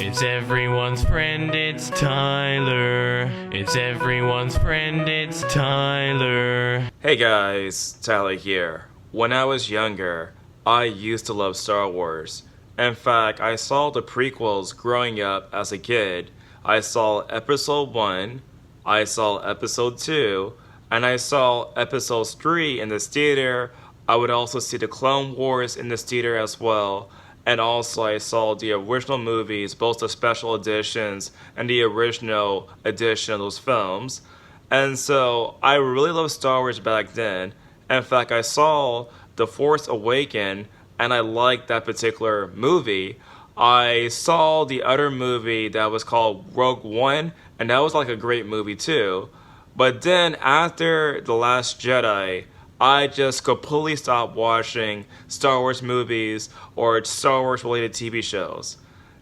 It's everyone's friend, it's Tyler. It's everyone's friend, it's Tyler. Hey guys, Tyler here. When I was younger, I used to love Star Wars. In fact, I saw the prequels growing up as a kid. I saw Episode 1, I saw Episode 2, and I saw Episode 3 in this theater. I would also see the Clone Wars in this theater as well. And also I saw the original movies, both the special editions and the original edition of those films. And so I really loved Star Wars back then. In fact, I saw The Force Awakens and I liked that particular movie. I saw the other movie that was called Rogue One, and that was like a great movie too. But then after The Last Jedi, I just completely stopped watching Star Wars movies or Star Wars related TV shows.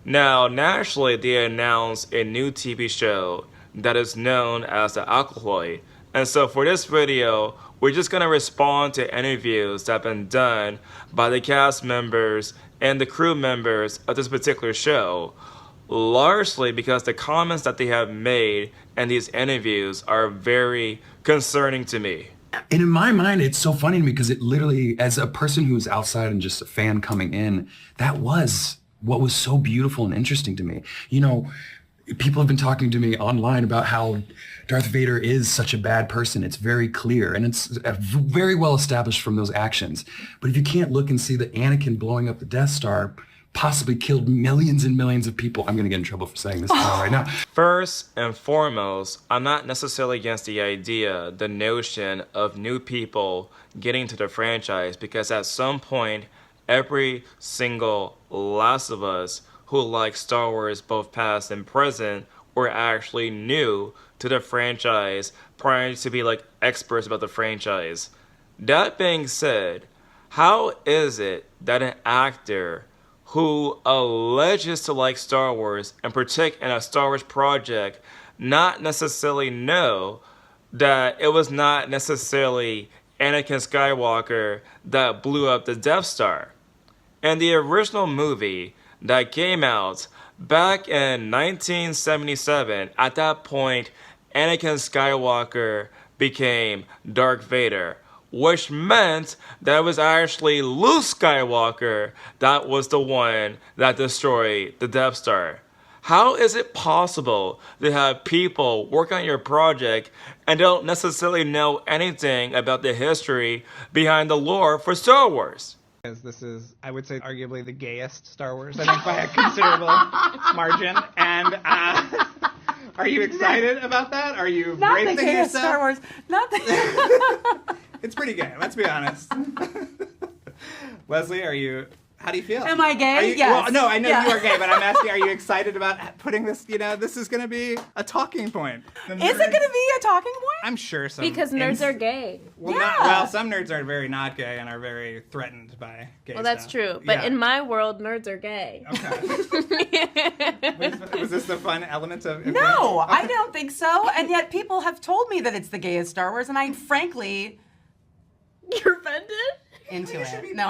Now, naturally, they announced a new TV show that is known as the Acolyte. And so for this video, we're just going to respond to interviews that have been done by the cast members and the crew members of this particular show, largely because the comments that they have made in these interviews are very concerning to me. And in my mind, it's so funny to me because it literally, as a person who's outside and just a fan coming in, that was what was so beautiful and interesting to me. You know, people have been talking to me online about how Darth Vader is such a bad person. It's very clear, and it's very well established from those actions. But if you can't look and see that Anakin blowing up the Death Star possibly killed millions and millions of people. I'm going to get in trouble for saying this right now. First and foremost, I'm not necessarily against the idea, the notion of new people getting to the franchise, because at some point, every single last of us who like Star Wars, both past and present, were actually new to the franchise prior to be like experts about the franchise. That being said, how is it that an actor who alleges to like Star Wars and partake in a Star Wars project not necessarily know that it was not necessarily Anakin Skywalker that blew up the Death Star? In the original movie that came out back in 1977, at that point, Anakin Skywalker became Darth Vader, which meant that it was actually Luke Skywalker that was the one that destroyed the Death Star. How is it possible to have people work on your project and don't necessarily know anything about the history behind the lore for Star Wars? This is, I would say, arguably the gayest Star Wars, I think, by a considerable margin. And are you excited about that? Are you not bracing the gayest yourself? Star Wars. Not the. It's pretty gay, let's be honest. Leslie, how do you feel? Am I gay? Yes. Well, no, I know Yeah. you are gay, but I'm asking, are you excited about putting this, this is going to be a talking point? Is it going to be a talking point? I'm sure some. Because nerds are gay. Well, Yeah. some nerds are very not gay and are very threatened by gay Well, that's stuff. true. But Yeah. in my world, nerds are gay. Okay. Was this the fun element of... No, I don't think so. And yet people have told me that it's the gayest Star Wars, and I frankly You're offended? into it. No.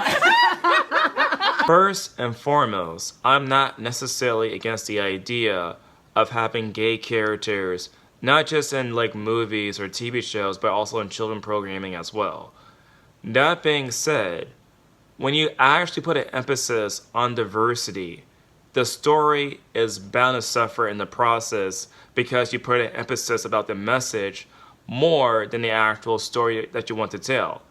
First and foremost, I'm not necessarily against the idea of having gay characters, not just in like movies or TV shows, but also in children programming as well. That being said, when you actually put an emphasis on diversity, the story is bound to suffer in the process because you put an emphasis about the message more than the actual story that you want to tell.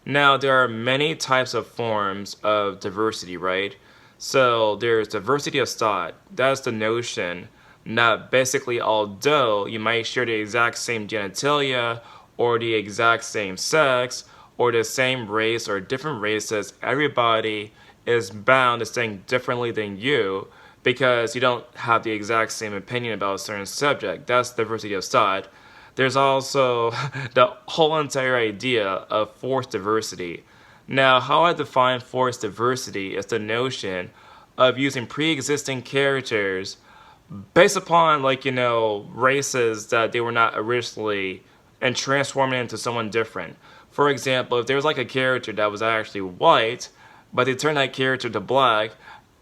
Now, there are many types of forms of diversity, right? So there's diversity of thought. That's the notion that basically, although you might share the exact same genitalia or the exact same sex or the same race or different races, everybody is bound to think differently than you because you don't have the exact same opinion about a certain subject. That's diversity of thought. There's also the whole entire idea of forced diversity. Now, how I define forced diversity is the notion of using pre-existing characters based upon, races that they were not originally, and transforming into someone different. For example, if there was a character that was actually white, but they turned that character to black,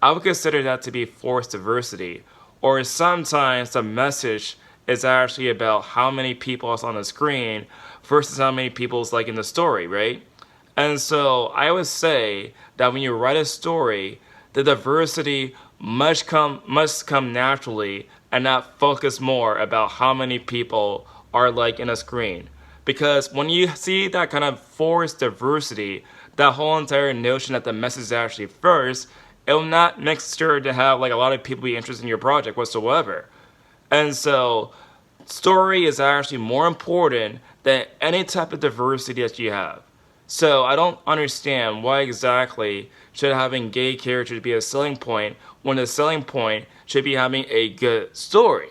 I would consider that to be forced diversity. Or sometimes the message is actually about how many people is on the screen versus how many people is like in the story, right? And so I would say that when you write a story, the diversity must come naturally and not focus more about how many people are like in a screen. Because when you see that kind of forced diversity, that whole entire notion that the message is actually first, it will not make sure to have like a lot of people be interested in your project whatsoever. And so story is actually more important than any type of diversity that you have. So I don't understand why exactly should having gay characters be a selling point when the selling point should be having a good story.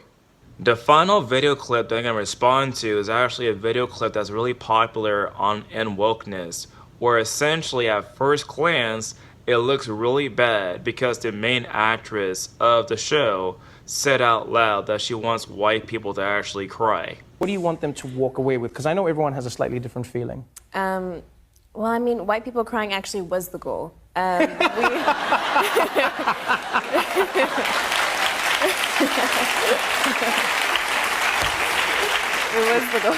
The final video clip that I'm going to respond to is actually a video clip that's really popular on in wokeness, where essentially at first glance it looks really bad because the main actress of the show said out loud that she wants white people to actually cry. What do you want them to walk away with? Because I know everyone has a slightly different feeling. Well, I mean, white people crying actually was the goal. It was the goal.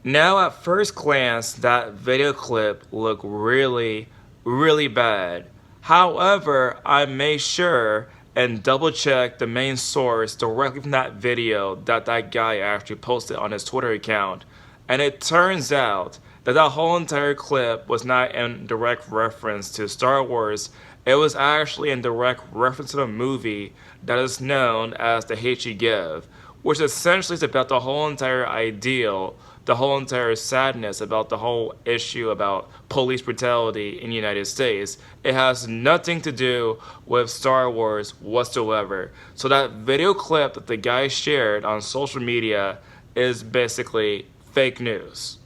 Now at first glance, that video clip looked really, really bad. However, I made sure and double checked the main source directly from that video that guy actually posted on his Twitter account. And it turns out that whole entire clip was not in direct reference to Star Wars. It was actually in direct reference to the movie that is known as The Hate You Give, which essentially is about the whole entire ideal, the whole entire sadness about the whole issue about police brutality in the United States. It has nothing to do with Star Wars whatsoever. So that video clip that the guy shared on social media is basically fake news.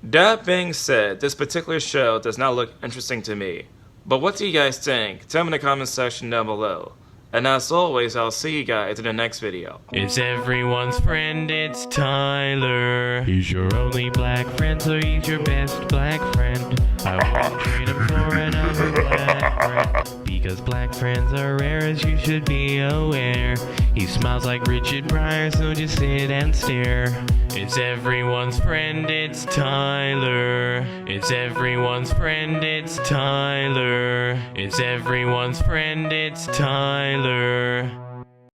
That being said, this particular show does not look interesting to me. But what do you guys think? Tell me in the comment section down below. And as always, I'll see you guys in the next video. It's everyone's friend, it's Tyler. He's your only black friend, so he's your best black friend. I won't trade him for another black friend, because black friends are rare, as you should be aware. He smiles like Richard Pryor, so just sit and stare. It's everyone's friend, it's Tyler. It's everyone's friend, it's Tyler. It's everyone's friend, it's Tyler.